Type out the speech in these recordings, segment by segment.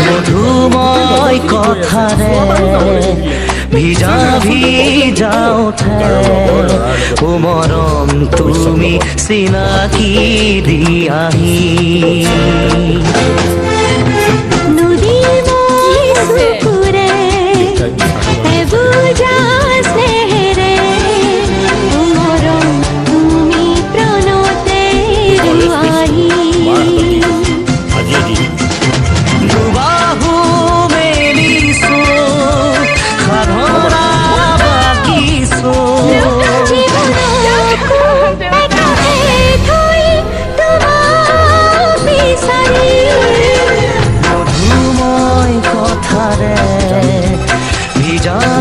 মধুময় কথাৰে ভিজা ভিজা উঠে ও মৰম তুমি চিনাকি দিয়াহি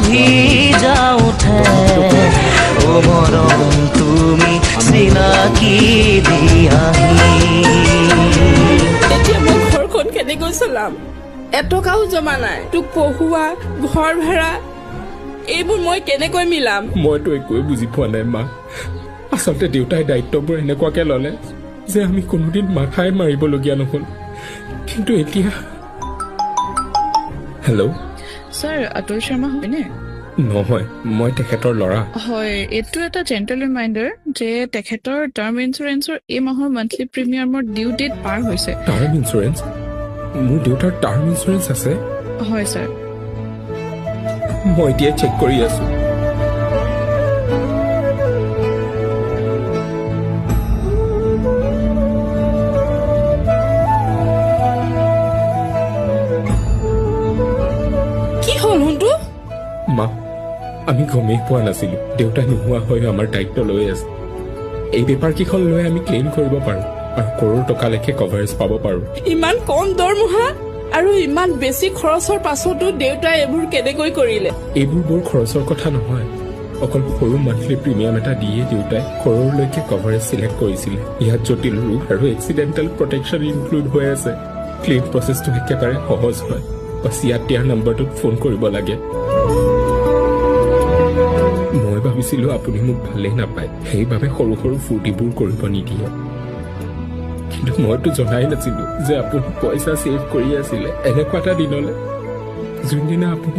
ভিজা উঠে ও মৰম তুমি চিনাকি দিয়াহি এতিয়া মই ঘৰখন কেনেকৈ চলাম এটকাও জমা নাই তোক পঢ়োৱা ঘৰ ভাড়া এইবোৰ মই কেনেকৈ মিলাম মইতো একোৱে বুজি পোৱা নাই মা আচলতে দেউতাই দায়িত্ববোৰ এনেকুৱাকে ল'লে যে আমি কোনোদিন মাথাই মাৰিবলগীয়া নহ'ল কিন্তু এতিয়া হেল্ল' স্যাৰ অতুল শৰ্মা হয়নে নহয় মই তেখেতৰ ল'ৰা হয় এইটো এটা জেণ্টেল ৰিমাইণ্ডাৰ যে তেখেতৰ টাৰ্ম ইঞ্চুৰেঞ্চৰ এই মাহৰ মান্থলি প্ৰিমিয়ামৰ ডিউ ডেট পাৰ হৈছে টাৰ্ম ইঞ্চুৰেঞ্চ মোৰ দেউতাৰ টাৰ্ম ইঞ্চুৰেঞ্চ আছে হয় ছাৰ মই এতিয়া চেক কৰি আছো কি হ'ল হুন্তু মা আমি গমেই পোৱা নাছিলো দেউতা নোহোৱা হৈ আমাৰ দায়িত্ব লৈ আছে এই পেপাৰ কেইখন লৈ আমি ক্লেইম কৰিব পাৰো আৰু কৰোৰ টকালৈকে কভাৰেজ পাব পাৰো ইমান কম দৰমহা আৰু ইমান বেছি খৰচৰ পাছতো দেউতাই এইবোৰ কেনেকৈ কৰিলে এইবোৰ বৰ খৰচৰ কথা নহয় অকল সৰু মান্থলি প্ৰিমিয়াম এটা দিয়ে দেউতাই কৰোৰলৈকে কভাৰেজ চিলেক্ট কৰিছিলে ইয়াত জটিল ৰোগ আৰু এক্সিডেণ্টেল প্ৰটেকশ্যন ইনক্লুড হৈ আছে ক্লেইম প্ৰচেছটো একেবাৰে সহজ হয় বাছ ইয়াত দিয়াৰ নম্বৰটোত ফোন কৰিব লাগে মই ভাবিছিলো আপুনি মোক ভালেই নাপায় সেইবাবে সৰু সৰু ফূৰ্তিবোৰ কৰিব নিদিয়ে কিন্তু মইতো জনাই নাছিলো যে আপুনি পইচা ছেভ কৰি আছিলে এনেকুৱা এটা দিনলে যোনদিনা আপুনি